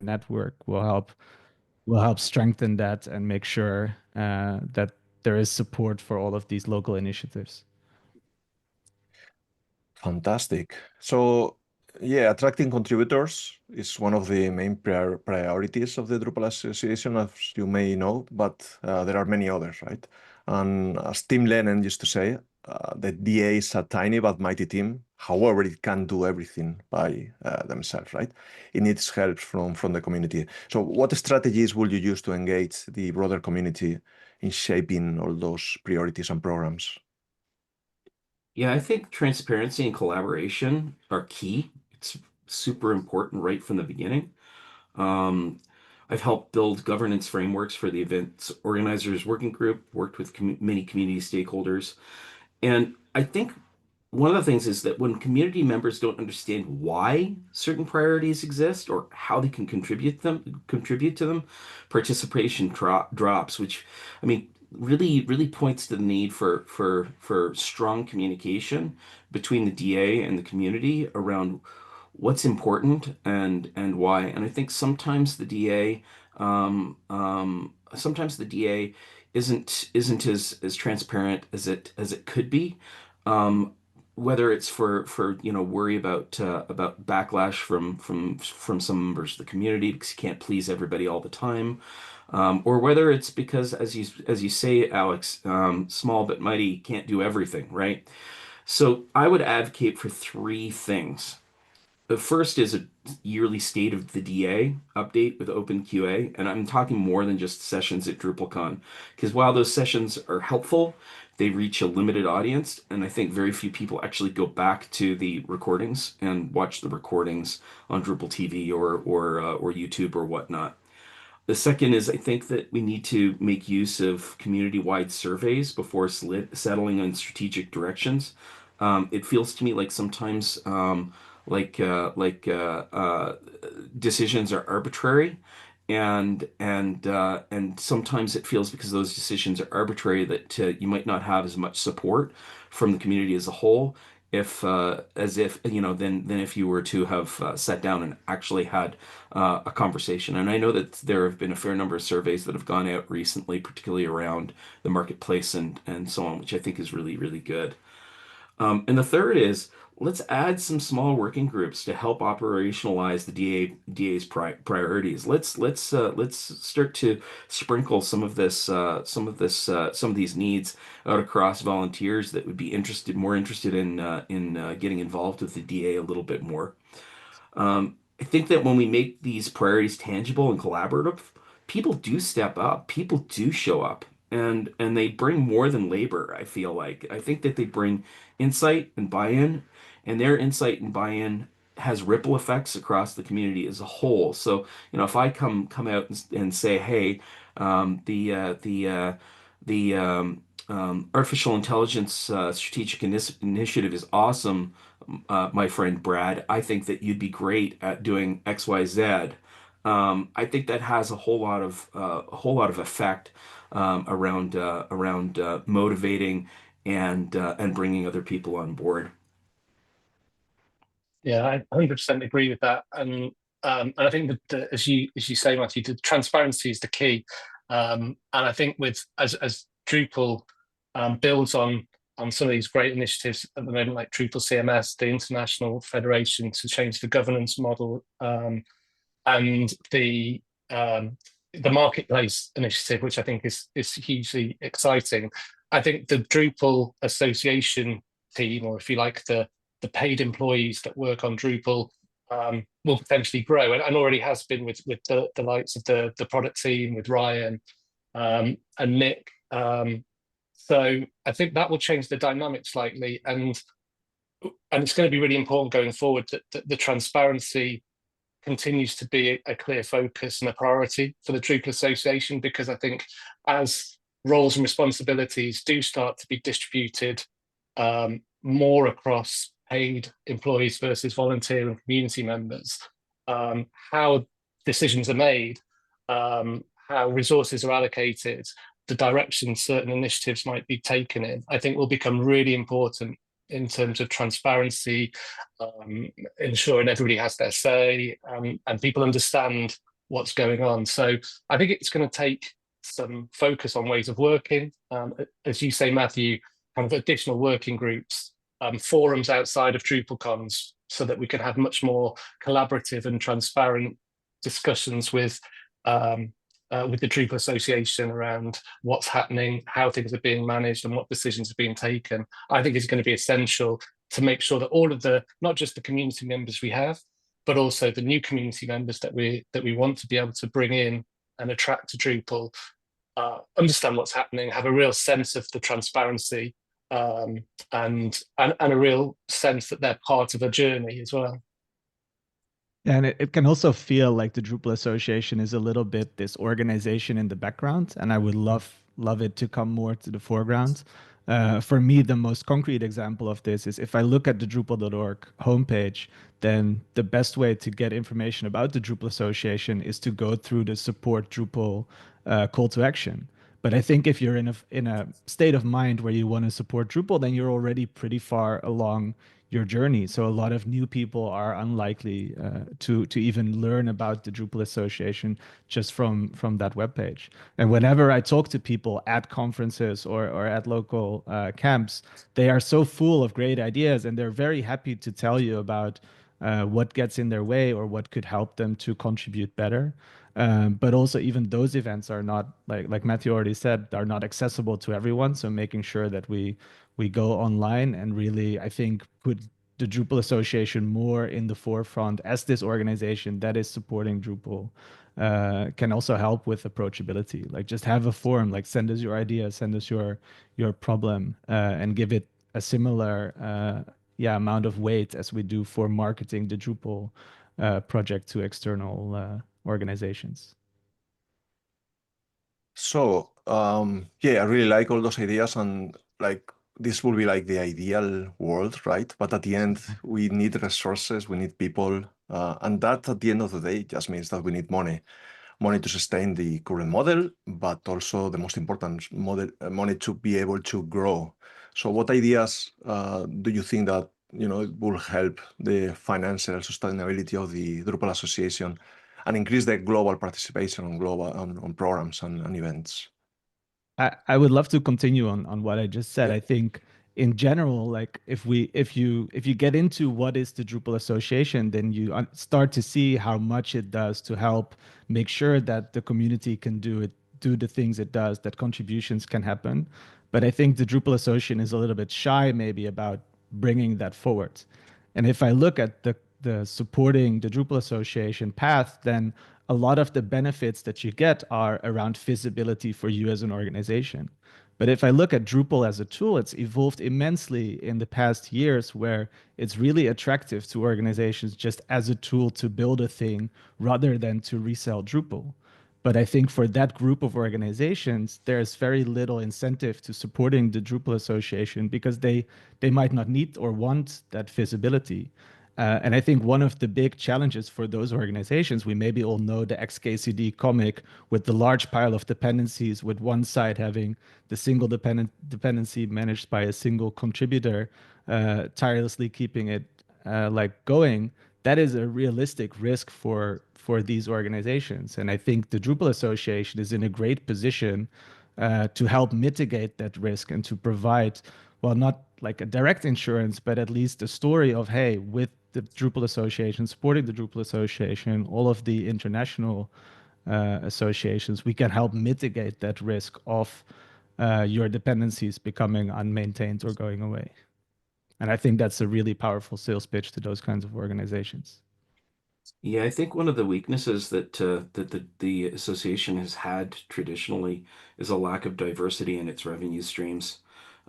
network will help strengthen that and make sure that there is support for all of these local initiatives. Fantastic. So yeah, attracting contributors is one of the main priorities of the Drupal Association, as you may know, but there are many others, right? And as Tim Lennon used to say, the DA is a tiny but mighty team. However, it can't do everything by themselves, right? It needs help from the community. So what strategies will you use to engage the broader community in shaping all those priorities and programs? Yeah, I think transparency and collaboration are key. It's super important right from the beginning. Um, I've helped build governance frameworks for the events organizers working group, worked with many community stakeholders. And I think one of the things is that when community members don't understand why certain priorities exist or how they can contribute to them, participation drops, which I mean really points to the need for strong communication between the DA and the community around what's important and why. And I think sometimes the DA isn't as transparent as it could be. Um, Whether it's for worry about backlash from some members of the community because you can't please everybody all the time, or whether it's because as you say, Alex, small but mighty can't do everything, right? So I would advocate for three things. The first is a yearly state of the DA update with OpenQA, and I'm talking more than just sessions at DrupalCon, because while those sessions are helpful, they reach a limited audience, and I think very few people actually go back to the recordings and watch the recordings on Drupal TV or YouTube or whatnot. The second is I think that we need to make use of community-wide surveys before settling on strategic directions. It feels to me like sometimes decisions are arbitrary, and sometimes it feels because those decisions are arbitrary that you might not have as much support from the community as a whole if as if than if you were to have sat down and actually had a conversation. And I know that there have been a fair number of surveys that have gone out recently, particularly around the marketplace and so on, which I think is really good. And the third is let's add some small working groups to help operationalize the DA's priorities. Let's start to sprinkle some of these needs out across volunteers that would be more interested in getting involved with the DA a little bit more. I think that when we make these priorities tangible and collaborative, people do step up, people do show up, and they bring more than labor, I feel like. I think that they bring insight and buy-in, and their insight and buy-in has ripple effects across the community as a whole. So, if I come out and say, hey, the artificial intelligence strategic initiative is awesome, my friend Brad. I think that you'd be great at doing XYZ. I think that has a whole lot of effect around motivating and bringing other people on board. Yeah, I 100% agree with that, and I think that as you say, Matthew, the transparency is the key, and I think with as Drupal builds on some of these great initiatives at the moment, like Drupal CMS, the International Federation to change the governance model, and the marketplace initiative, which I think is hugely exciting. I think the Drupal Association team, or if you like, the paid employees that work on Drupal, will potentially grow, and already has been with the likes of the product team, with Ryan and Nick. So I think that will change the dynamic slightly, and it's going to be really important going forward that the transparency continues to be a clear focus and a priority for the Drupal Association, because I think as roles and responsibilities do start to be distributed more across paid employees versus volunteer and community members, how decisions are made, how resources are allocated, the direction certain initiatives might be taken in, I think will become really important in terms of transparency, ensuring everybody has their say, and people understand what's going on. So I think it's going to take some focus on ways of working. As you say, Matthew, kind of additional working groups, forums outside of DrupalCons, so that we can have much more collaborative and transparent discussions with the Drupal Association around what's happening, how things are being managed, and what decisions are being taken. I think is going to be essential to make sure that all of the, not just the community members we have, but also the new community members that we want to be able to bring in and attract to Drupal, understand what's happening, have a real sense of the transparency, and a real sense that they're part of a journey as well. And it can also feel like the Drupal Association is a little bit this organization in the background, and I would love it to come more to the foreground. For me, the most concrete example of this is if I look at the Drupal.org homepage, then the best way to get information about the Drupal Association is to go through the support Drupal call to action. But I think if you're in a state of mind where you want to support Drupal, then you're already pretty far along your journey. So a lot of new people are unlikely to even learn about the Drupal Association just from that webpage. And whenever I talk to people at conferences or at local camps, they are so full of great ideas, and they're very happy to tell you about what gets in their way or what could help them to contribute better. But also even those events are not, like Matthew already said, are not accessible to everyone. So making sure that we go online and really, I think, put the Drupal Association more in the forefront as this organization that is supporting Drupal can also help with approachability. Like just have a forum, like send us your idea, send us your problem, and give it a similar amount of weight as we do for marketing the Drupal project to external organizations. So yeah, I really like all those ideas, and like this will be like the ideal world, right? But at the end, we need resources, we need people, and that at the end of the day just means that we need money to sustain the current model, but also the most important model, money to be able to grow. So what ideas do you think that it will help the financial sustainability of the Drupal Association and increase the global participation on programs and events? I would love to continue on what I just said. Yeah. I think in general, like if you get into what is the Drupal Association, then you start to see how much it does to help make sure that the community can do the things it does, that contributions can happen. But I think the Drupal Association is a little bit shy maybe about bringing that forward. And if I look at the supporting the Drupal Association path, then a lot of the benefits that you get are around visibility for you as an organization. But if I look at Drupal as a tool, it's evolved immensely in the past years, where it's really attractive to organizations just as a tool to build a thing rather than to resell Drupal. But I think for that group of organizations, there's very little incentive to supporting the Drupal Association because they might not need or want that visibility. And I think one of the big challenges for those organizations, we maybe all know the XKCD comic with the large pile of dependencies, with one side having the single dependency managed by a single contributor, tirelessly keeping it going. That is a realistic risk for these organizations. And I think the Drupal Association is in a great position to help mitigate that risk and to provide, well, not like a direct insurance, but at least a story of, hey, with the Drupal Association, supporting the Drupal Association, all of the international associations, we can help mitigate that risk of your dependencies becoming unmaintained or going away. And I think that's a really powerful sales pitch to those kinds of organizations. Yeah, I think one of the weaknesses that the association has had traditionally is a lack of diversity in its revenue streams.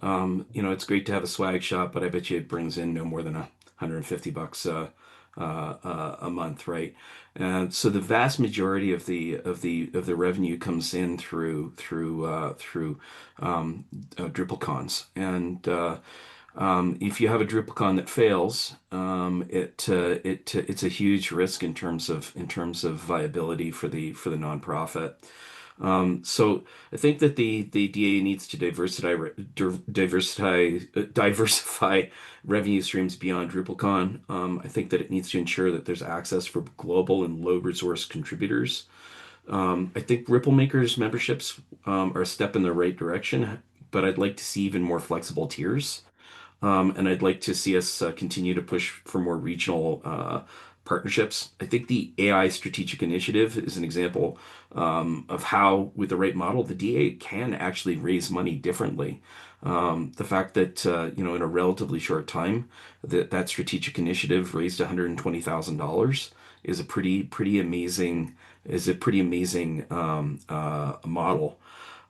It's great to have a swag shop, but I bet you it brings in no more than $150 a month, right? And so the vast majority of the revenue comes in through DrupalCons, and if you have a DrupalCon that fails, it's a huge risk in terms of viability for the nonprofit. So I think that the DA needs to diversify revenue streams beyond DrupalCon. I think that it needs to ensure that there's access for global and low resource contributors. I think Ripple Makers memberships are a step in the right direction, but I'd like to see even more flexible tiers. And I'd like to see us continue to push for more regional partnerships. I think the AI Strategic Initiative is an example of how, with the right model, the DA can actually raise money differently. The fact that in a relatively short time, that strategic initiative raised $120,000 is a pretty amazing model.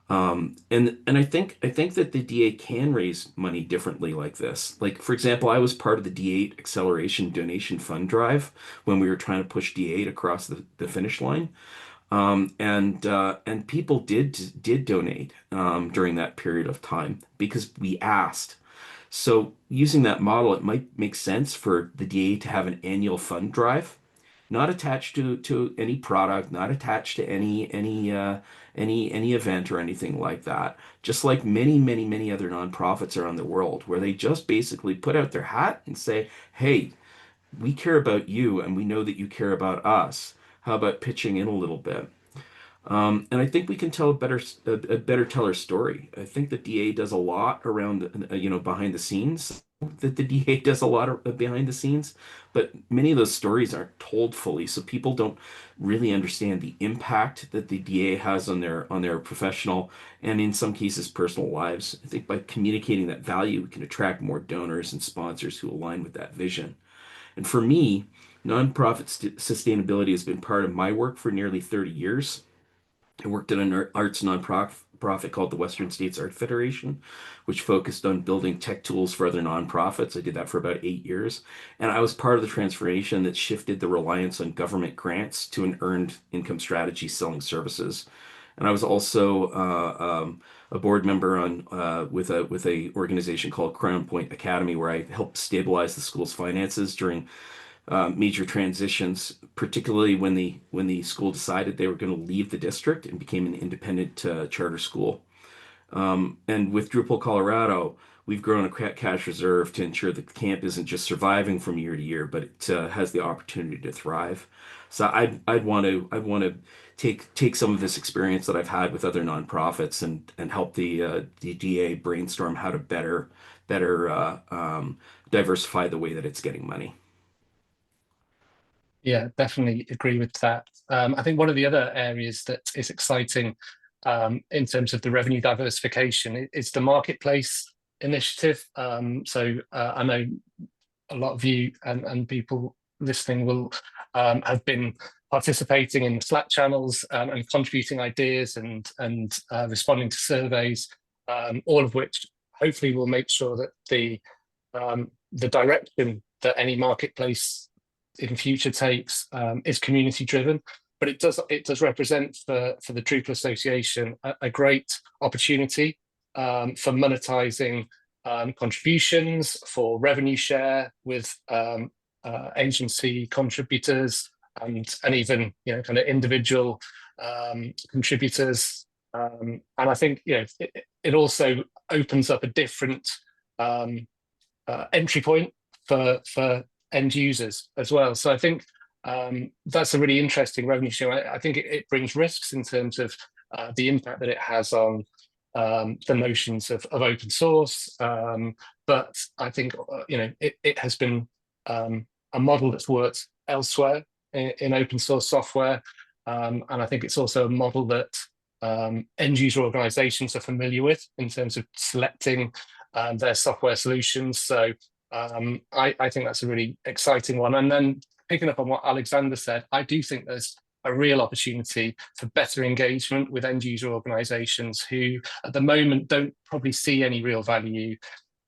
And I think that the DA can raise money differently like this. Like, for example, I was part of the D8 Acceleration Donation Fund drive when we were trying to push D8 across the finish line. And people did donate during that period of time because we asked. So using that model, it might make sense for the DA to have an annual fund drive, not attached to any product, not attached to any event or anything like that. Just like many other nonprofits around the world, where they just basically put out their hat and say, "Hey, we care about you, and we know that you care about us. How about pitching in a little bit?" And I think we can tell a better teller story. I think the DA does a lot around, behind the scenes. That the DA does a lot of behind the scenes, but many of those stories aren't told fully, so people don't really understand the impact that the DA has on their professional and, in some cases, personal lives. I think by communicating that value, we can attract more donors and sponsors who align with that vision. And for me, nonprofit sustainability has been part of my work for nearly 30 years. I worked at an arts nonprofit called the Western States Art Federation, which focused on building tech tools for other nonprofits. I did that for about 8 years. And I was part of the transformation that shifted the reliance on government grants to an earned income strategy selling services. And I was also a board member with a organization called Crown Point Academy, where I helped stabilize the school's finances during major transitions, particularly when the school decided they were going to leave the district and became an independent charter school. And with Drupal Colorado, we've grown a cash reserve to ensure that the camp isn't just surviving from year to year, but it has the opportunity to thrive. So I'd want to take some of this experience that I've had with other nonprofits and help the DA brainstorm how to better diversify the way that it's getting money. Yeah, definitely agree with that. I think one of the other areas that is exciting in terms of the revenue diversification is the marketplace initiative. So I know a lot of you and people listening will have been participating in the Slack channels and contributing ideas and responding to surveys, all of which hopefully will make sure that the direction that any marketplace in future takes is community driven, but it does represent for the Drupal Association a great opportunity for monetizing contributions, for revenue share with agency contributors and even kind of individual contributors, and I think it also opens up a different entry point for end users as well. So I think that's a really interesting revenue stream. I think it brings risks in terms of the impact that it has on the notions of open source. But I think it has been a model that's worked elsewhere in open source software, and I think it's also a model that end user organizations are familiar with in terms of selecting their software solutions. So I think that's a really exciting one. And then picking up on what Alexander said, I do think there's a real opportunity for better engagement with end user organizations who at the moment don't probably see any real value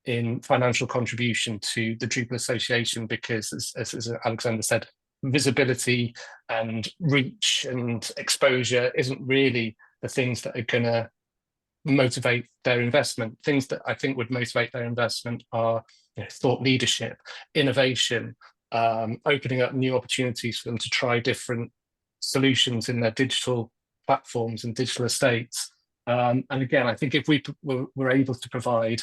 in financial contribution to the Drupal Association because, as Alexander said, visibility and reach and exposure isn't really the things that are going to motivate their investment. Things that I think would motivate their investment are thought leadership, innovation, opening up new opportunities for them to try different solutions in their digital platforms and digital estates. And again, I think if we were able to provide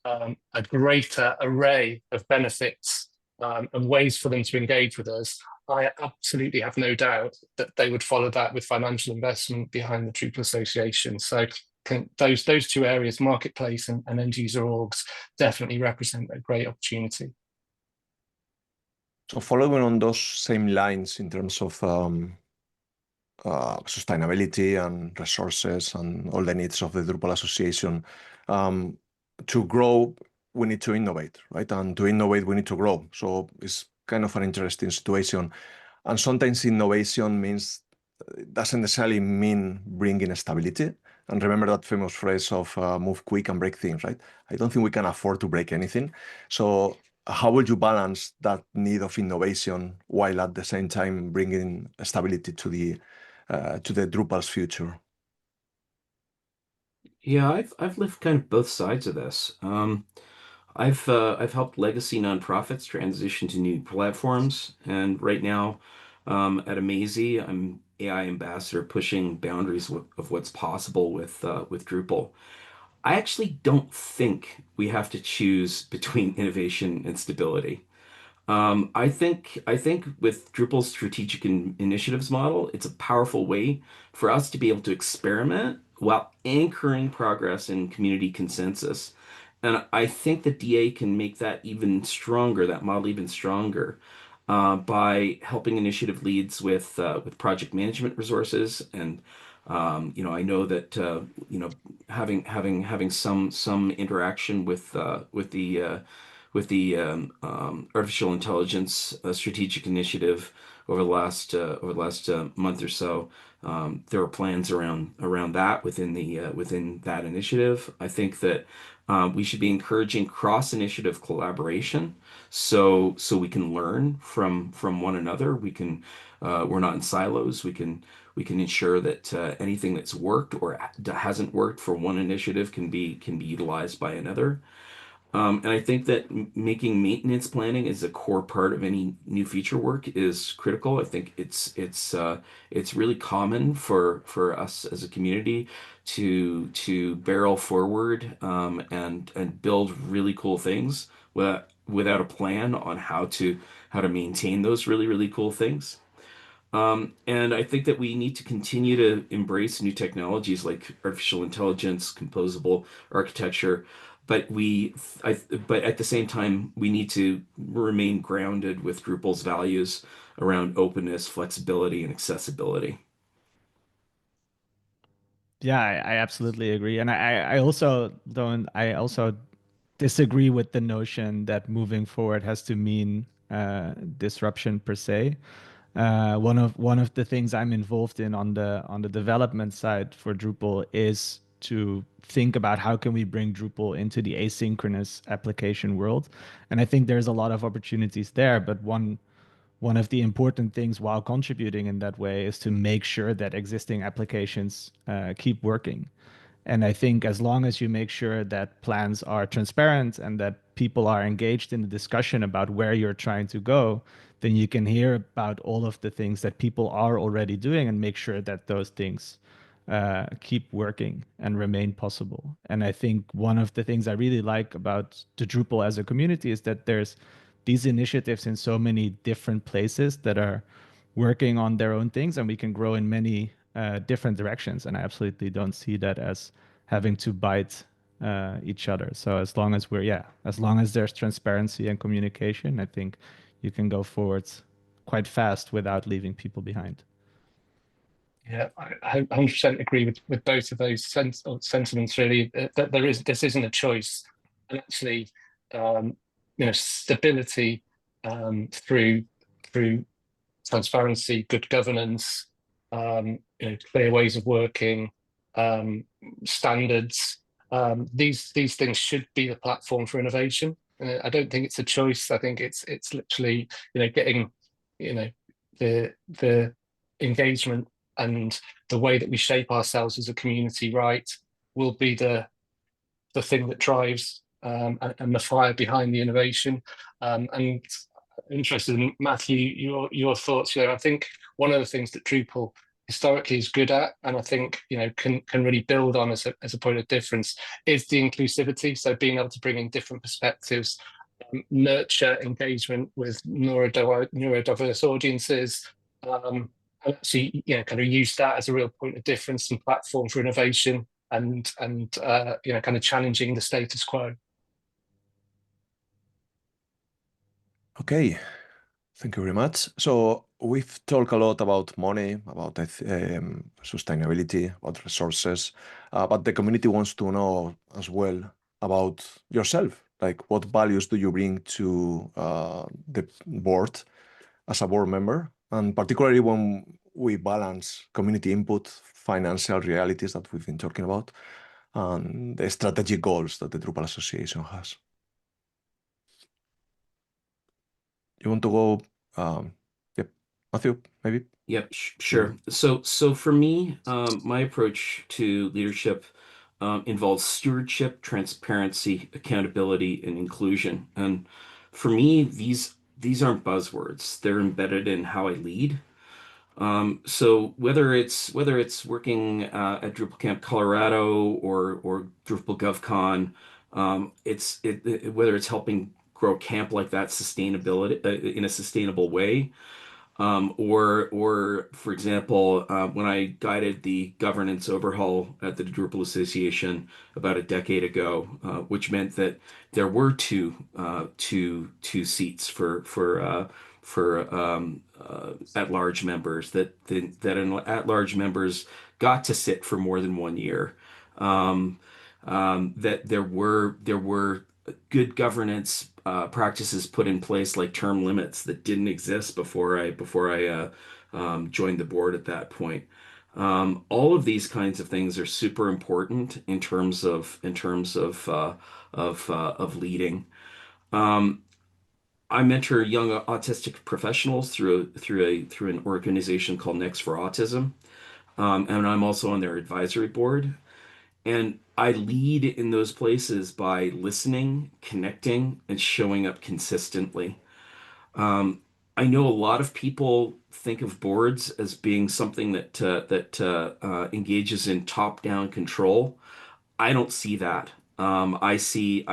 a greater array of benefits and ways for them to engage with us, I absolutely have no doubt that they would follow that with financial investment behind the Drupal Association. So those two areas, marketplace and end user orgs, definitely represent a great opportunity. So following on those same lines in terms of sustainability and resources and all the needs of the Drupal Association, to grow, we need to innovate, right? And to innovate, we need to grow. So it's kind of an interesting situation. And sometimes innovation means, it doesn't necessarily mean bringing stability. And remember that famous phrase of move quick and break things, right? I don't think we can afford to break anything. So how would you balance that need of innovation while at the same time bringing stability to the Drupal's future? Yeah, I've lived kind of both sides of this. I've helped legacy nonprofits transition to new platforms, and right now, at Amazy, I'm AI ambassador pushing boundaries of what's possible with Drupal. I actually don't think we have to choose between innovation and stability. I think with Drupal's strategic initiatives model, it's a powerful way for us to be able to experiment while anchoring progress in community consensus. And I think that DA can make that even stronger, that model even stronger, by helping initiative leads with project management resources. And I know that having some interaction with the artificial intelligence strategic initiative over the last month or so. There are plans around that within that initiative. I think that we should be encouraging cross-initiative collaboration, so we can learn from one another. We're not in silos. We can ensure that anything that's worked or hasn't worked for one initiative can be utilized by another. And I think that making maintenance planning is a core part of any new feature work is critical. I think it's really common for us as a community to barrel forward and build really cool things without a plan on how to maintain those really cool things. And I think that we need to continue to embrace new technologies like artificial intelligence, composable architecture, but at the same time, we need to remain grounded with Drupal's values around openness, flexibility, and accessibility. Yeah, I absolutely agree. And I also don't, I also disagree with the notion that moving forward has to mean disruption per se. One of the things I'm involved in on the development side for Drupal is to think about how can we bring Drupal into the asynchronous application world. And I think there's a lot of opportunities there, but one of the important things while contributing in that way is to make sure that existing applications keep working. And I think as long as you make sure that plans are transparent and that people are engaged in the discussion about where you're trying to go, then you can hear about all of the things that people are already doing and make sure that those things keep working and remain possible. And I think one of the things I really like about the Drupal as a community is that there's these initiatives in so many different places that are working on their own things, and we can grow in many different directions. And I absolutely don't see that as having to bite each other. So as long as as long as there's transparency and communication, I think you can go forwards quite fast without leaving people behind. Yeah, I 100% agree with both of those sentiments. Really, that this isn't a choice, and actually, stability through transparency, good governance, clear ways of working, standards. These things should be the platform for innovation. I don't think it's a choice. I think it's literally getting the engagement and the way that we shape ourselves as a community right will be the thing that drives and the fire behind the innovation. And interested in Matthew, your thoughts. I think one of the things that Drupal historically is good at, and I think can really build on as a point of difference, is the inclusivity. So being able to bring in different perspectives, nurture engagement with neurodiverse audiences, and actually kind of use that as a real point of difference and platform for innovation, and kind of challenging the status quo. Okay, thank you very much. So we've talked a lot about money, about sustainability, about resources, but the community wants to know as well about yourself. Like, what values do you bring to the board as a board member? And particularly when we balance community input, financial realities that we've been talking about, and the strategic goals that the Drupal Association has. You want to go? Yep, Matthew, maybe. Yep, sure. So for me, my approach to leadership involves stewardship, transparency, accountability, and inclusion. And for me, these aren't buzzwords. They're embedded in how I lead. So whether it's working at Drupal Camp Colorado or Drupal GovCon, whether it's helping grow a camp like that sustainability in a sustainable way, or for example, when I guided the governance overhaul at the Drupal Association about a decade ago, which meant that there were two seats for at-large members, that at-large members got to sit for more than 1 year. That there were good governance practices put in place, like term limits, that didn't exist before I joined the board at that point. All of these kinds of things are super important in terms of leading. I mentor young autistic professionals through an organization called Next for Autism, and I'm also on their advisory board. And I lead in those places by listening, connecting, and showing up consistently. I know a lot of people think of boards as being something that engages in top-down control. I don't see that. I see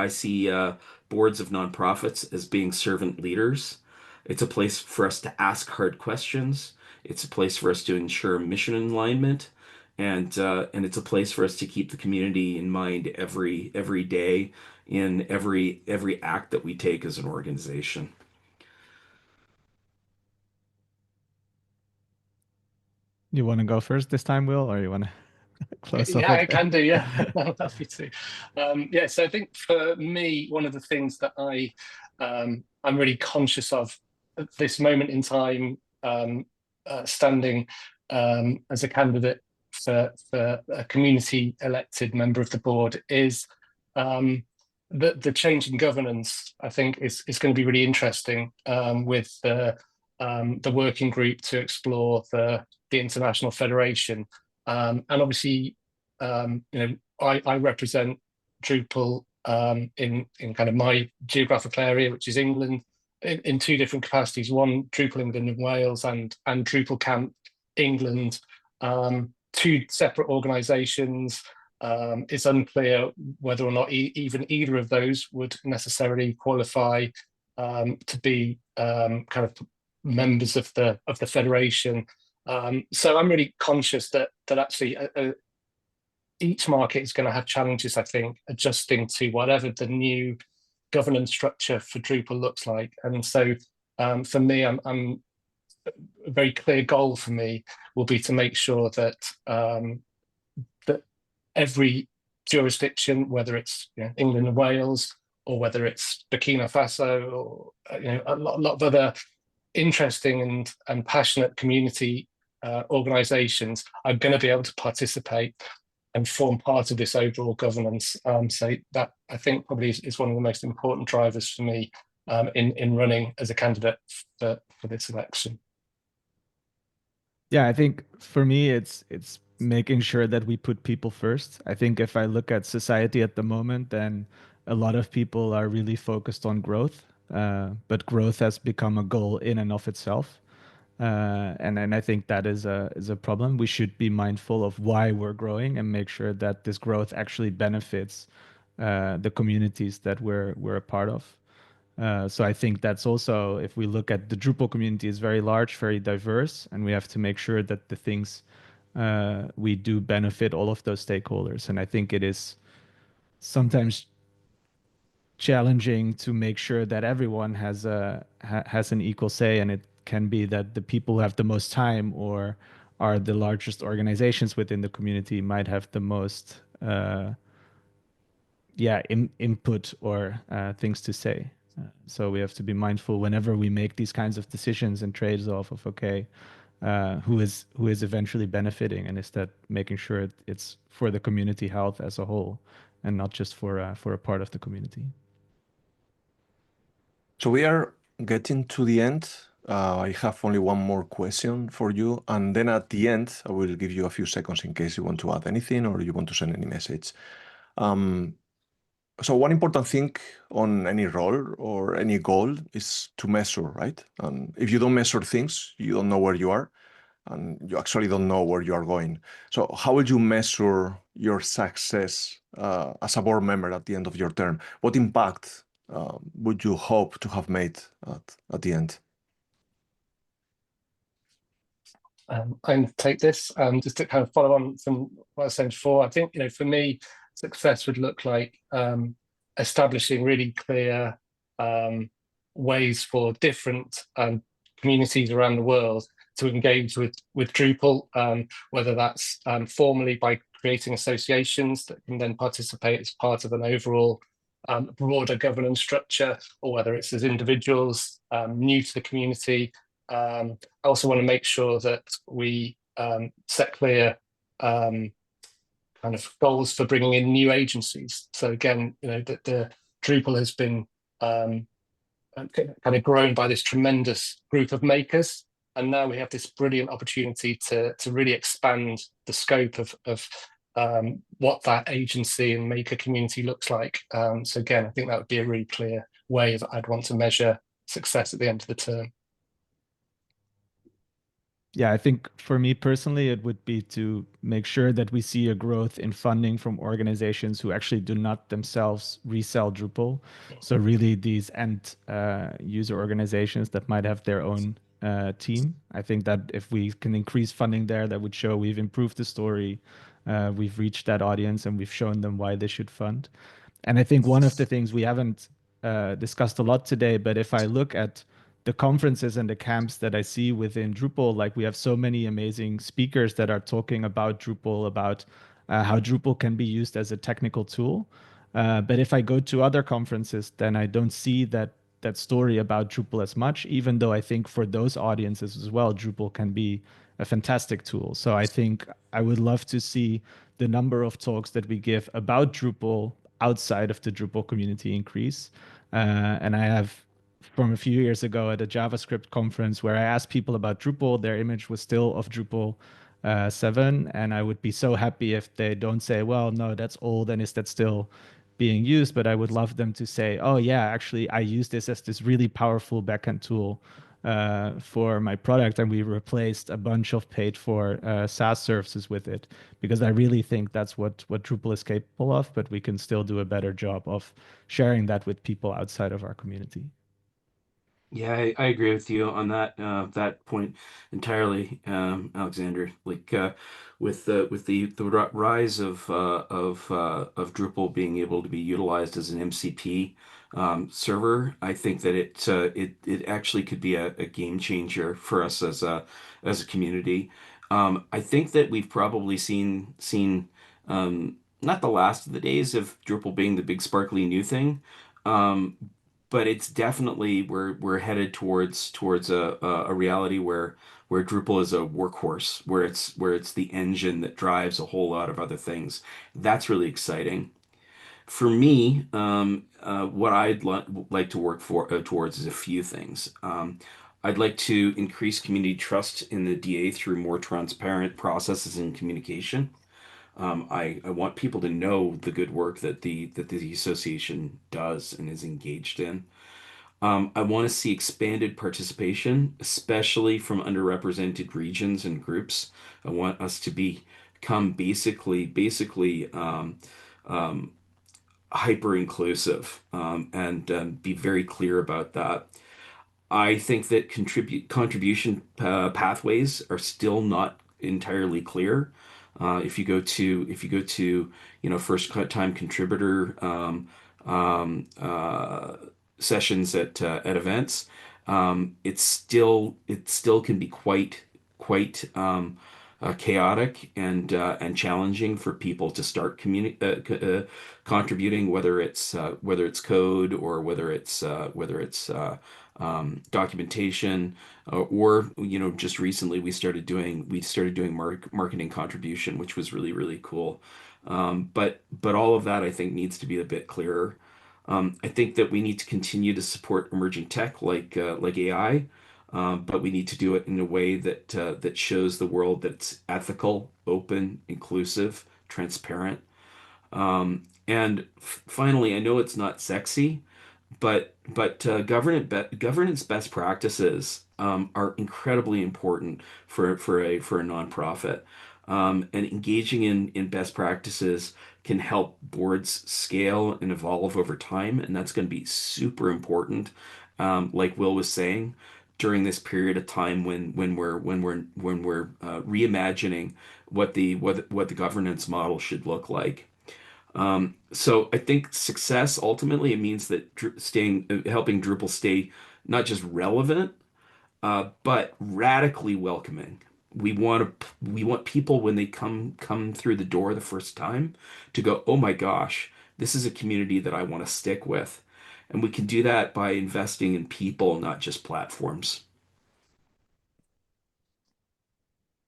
boards of nonprofits as being servant leaders. It's a place for us to ask hard questions. It's a place for us to ensure mission alignment, and it's a place for us to keep the community in mind every day in every act that we take as an organization. You want to go first this time, Will, or you want to close off? Yeah, I can do. Yeah, I'm happy to. Yeah, so I think for me, one of the things that I'm really conscious of at this moment in time, standing as a candidate for a community elected member of the board, is the change in governance. I think is going to be really interesting, with the working group to explore the International Federation. And obviously, I represent Drupal in kind of my geographical area, which is England, in two different capacities. One, Drupal England and Wales, and Drupal Camp England. Two separate organisations. It's unclear whether or not even either of those would necessarily qualify to be kind of members of the federation. So I'm really conscious that actually each market is going to have challenges, I think, adjusting to whatever the new governance structure for Drupal looks like. And so for me, a very clear goal for me will be to make sure that that every jurisdiction, whether it's England and Wales, or whether it's Burkina Faso, or a lot of other interesting and passionate community organizations, are going to be able to participate and form part of this overall governance. So that, I think, probably is one of the most important drivers for me in running as a candidate for this election. Yeah, I think for me, it's making sure that we put people first. I think if I look at society at the moment, then a lot of people are really focused on growth, but growth has become a goal in and of itself. And I think that is a problem. We should be mindful of why we're growing and make sure that this growth actually benefits the communities that we're a part of. So I think that's also, if we look at the Drupal community, is very large, very diverse, and we have to make sure that the things we do benefit all of those stakeholders. And I think it is sometimes challenging to make sure that everyone has has an equal say, and it can be that the people who have the most time or are the largest organizations within the community might have the most input or things to say. So we have to be mindful whenever we make these kinds of decisions and trades off of, okay, who is eventually benefiting, and is that making sure it's for the community health as a whole and not just for a part of the community. So we are getting to the end. I have only one more question for you, and then at the end, I will give you a few seconds in case you want to add anything or you want to send any message. So one important thing on any role or any goal is to measure, right? And if you don't measure things, you don't know where you are, and you actually don't know where you are going. So how will you measure your success as a board member at the end of your term? What impact would you hope to have made at the end? I take this just to kind of follow on from what I was saying before. I think, for me, success would look like establishing really clear ways for different communities around the world to engage with Drupal, whether that's formally by creating associations that can then participate as part of an overall broader governance structure, or whether it's as individuals new to the community. I also want to make sure that we set clear kind of goals for bringing in new agencies. So again, that the Drupal has been kind of grown by this tremendous group of makers, and now we have this brilliant opportunity to really expand the scope of what that agency and maker community looks like. So again, I think that would be a really clear way that I'd want to measure success at the end of the term. Yeah, I think for me personally, it would be to make sure that we see a growth in funding from organizations who actually do not themselves resell Drupal. So really these end user organizations that might have their own team. I think that if we can increase funding there, that would show we've improved the story, we've reached that audience, and we've shown them why they should fund. And I think one of the things we haven't discussed a lot today, but if I look at the conferences and the camps that I see within Drupal, like we have so many amazing speakers that are talking about Drupal, about how Drupal can be used as a technical tool. But if I go to other conferences, then I don't see that story about Drupal as much, even though I think for those audiences as well, Drupal can be a fantastic tool. So I think I would love to see the number of talks that we give about Drupal outside of the Drupal community increase. And I have, from a few years ago at a JavaScript conference, where I asked people about Drupal, their image was still of Drupal 7. And I would be so happy if they don't say, well, no, that's old, and is that still being used? But I would love them to say, oh yeah, actually I use this as this really powerful backend tool for my product, and we replaced a bunch of paid for SaaS services with it, because I really think that's what Drupal is capable of, but we can still do a better job of sharing that with people outside of our community. Yeah, I agree with you on that point entirely, Alexander. Like with the rise of Drupal being able to be utilized as an MCP server, I think that it actually could be a game changer for us as a community. I think that we've probably seen not the last of the days of Drupal being the big sparkly new thing. But it's definitely we're headed towards a reality where Drupal is a workhorse, where it's the engine that drives a whole lot of other things. That's really exciting. For me, what I'd like to work towards is a few things. I'd like to increase community trust in the DA through more transparent processes and communication. I want people to know the good work that the association does and is engaged in. I want to see expanded participation, especially from underrepresented regions and groups. I want us to become basically um, hyper inclusive and be very clear about that. I think that contribution pathways are still not entirely clear. If you go to first time contributor um, uh, sessions at events, it still can be quite chaotic and challenging for people to start contributing, whether it's code or whether it's documentation, or just recently we started doing marketing contribution, which was really cool. But all of that I think needs to be a bit clearer. I think that we need to continue to support emerging tech like AI, but we need to do it in a way that shows the world that it's ethical, open, inclusive, transparent. And finally, I know it's not sexy, but governance best practices are incredibly important for a nonprofit. And engaging in best practices can help boards scale and evolve over time, and that's going to be super important. Like Will was saying, during this period of time when we're reimagining what the governance model should look like. So I think success ultimately it means that helping Drupal stay not just relevant, but radically welcoming. We want people when they come through the door the first time to go, oh my gosh, this is a community that I want to stick with. And we can do that by investing in people, not just platforms.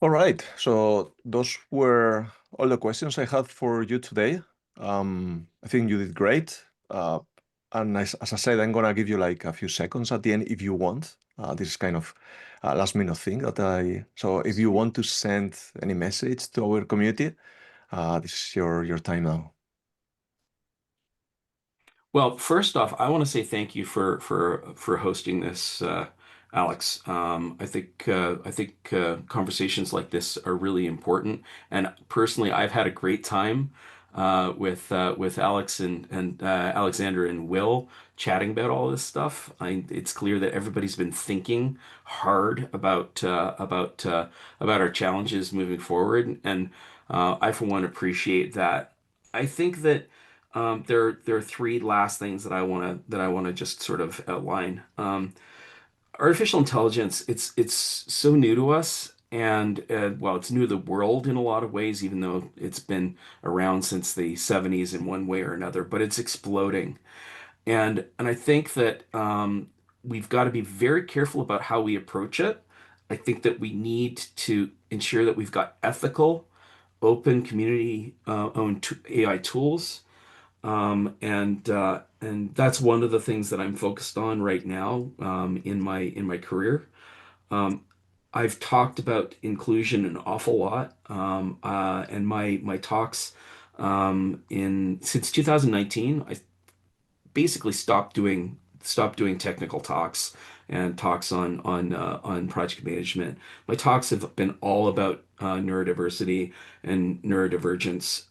All right, so those were all the questions I had for you today. I think you did great. And as I said, I'm gonna give you like a few seconds at the end if you want. This is kind of a last minute thing so if you want to send any message to our community, this is your time now. Well, first off, I want to say thank you for hosting this, Alex. I think conversations like this are really important, and personally, I've had a great time with Alex and Alexander and Will chatting about all this stuff. It's clear that everybody's been thinking hard about our challenges moving forward, and I for one appreciate that. I think that. There are three last things that I want to just sort of outline. Artificial intelligence, it's so new to us, and well, it's new to the world in a lot of ways, even though it's been around since the 70s in one way or another. But it's exploding, and I think that we've got to be very careful about how we approach it. I think that we need to ensure that we've got ethical, open, community owned AI tools, and that's one of the things that I'm focused on right now in my career. Um, I've talked about inclusion an awful lot, and my talks in since 2019. I basically stopped doing technical talks and talks on project management. My talks have been all about neurodiversity and neurodivergence.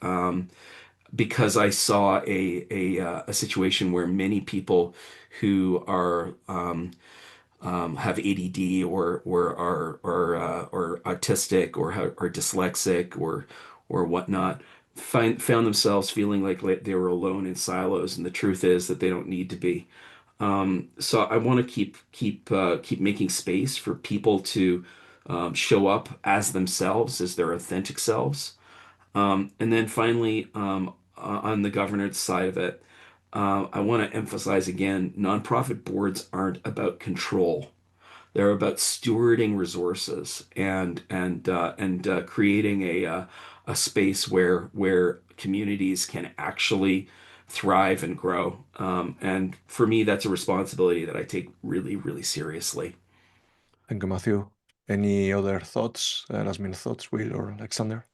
Because I saw a situation where many people who are have ADD or autistic or dyslexic or whatnot found themselves feeling like they were alone in silos, and the truth is that they don't need to be. So I want to keep making space for people to show up as themselves, as their authentic selves. And then finally, on the governance side of it, I want to emphasize again, nonprofit boards aren't about control. They're about stewarding resources and creating a space where communities can actually thrive and grow. And for me, that's a responsibility that I take really seriously. Thank you, Matthew. Any other thoughts, last minute thoughts, Will or Alexander?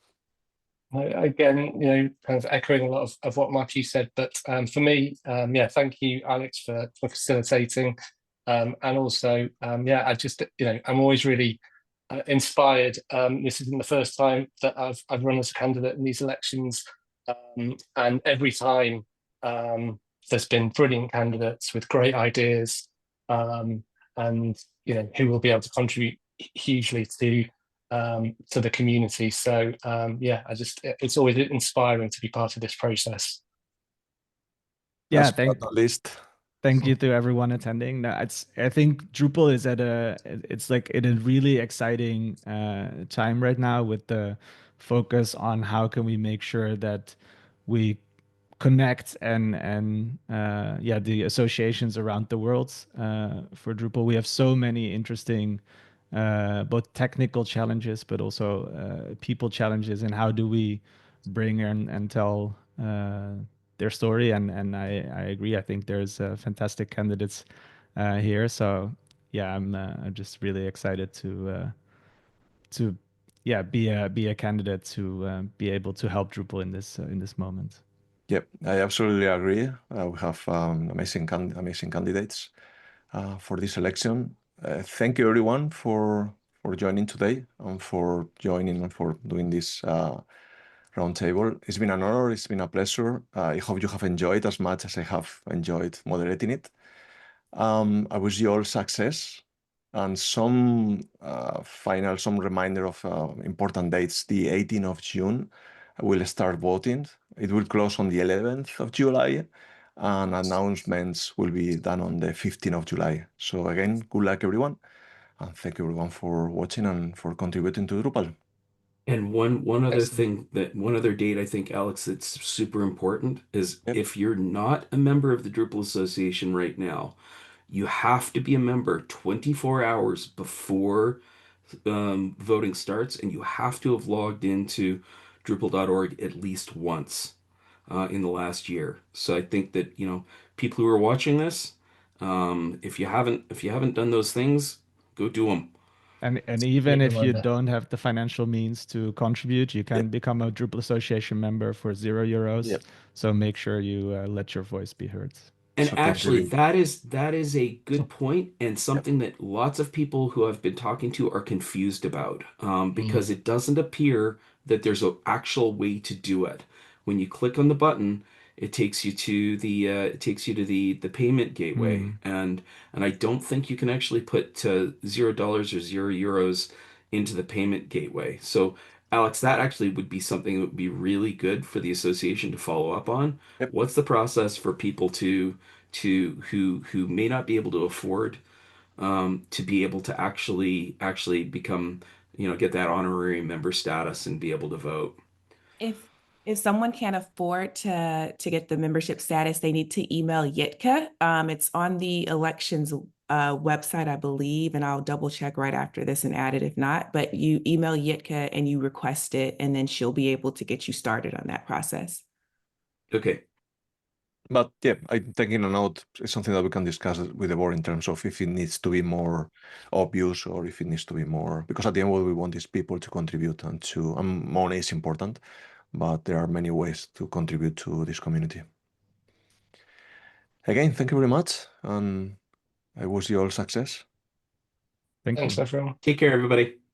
Again, kind of echoing a lot of what Matthew said, but for me, yeah, thank you, Alex, for facilitating. And also, yeah, I just, I'm always really inspired. This isn't the first time that I've run as a candidate in these elections, and every time there's been brilliant candidates with great ideas, and who will be able to contribute hugely to the community. So yeah, it's always inspiring to be part of this process. Yeah, Last but not least, thank you to everyone attending. No, I think Drupal is it's like in a really exciting time right now with the focus on how can we make sure that we connect and yeah, the associations around the world for Drupal. We have so many interesting both technical challenges, but also people challenges, and how do we bring and tell their story. And I agree. I think there's fantastic candidates here. So yeah, I'm just really excited to yeah, be a candidate to be able to help Drupal in this moment. yep, I absolutely agree. We have amazing candidates for this election. Thank you everyone for joining today and for joining and for doing this roundtable. It's been an honor. It's been a pleasure. I hope you have enjoyed as much as I have enjoyed moderating it. I wish you all success and some reminder of important dates. The 18th of June, we'll start voting. It will close on the 11th of July, and announcements will be done on the 15th of July. So again, good luck everyone, and thank you everyone for watching and for contributing to Drupal. And one other Excellent. thing, one other date, I think, Alex, that's super important is Yep. if you're not a member of the Drupal Association right now, you have to be a member 24 hours before voting starts, and you have to have logged into Drupal.org at least once in the last year. So I think that, people who are watching this, if you haven't done those things, go do them. And even Great if you reminder. don't have the financial means to contribute, you can Yep. become a Drupal Association member for €0. Yep. So make sure you let your voice be heard. And So actually, technically, that is a good point, and something that lots of people who I've been talking to are confused about, because it doesn't appear that there's an actual way to do it. When you click on the button, it takes you to the payment gateway, and I don't think you can actually put $0 or €0 into the payment gateway. So, Alex, that actually would be something that would be really good for the association to follow up on. yep. What's the process for people who may not be able to afford to be able to actually become, get that honorary member status and be able to vote? If someone can't afford to get the membership status, they need to email Yitka. It's on the elections website, I believe, and I'll double check right after this and add it if not. But you email Yitka and you request it, and then she'll be able to get you started on that process. Okay. But yeah, I'm taking a note. It's something that we can discuss with the board in terms of if it needs to be more obvious or if it needs to be more, because at the end what we want is people to contribute and money is important, but there are many ways to contribute to this community. Again, thank you very much, and I wish you all success. Thank Thanks, you. everyone. Take care, everybody.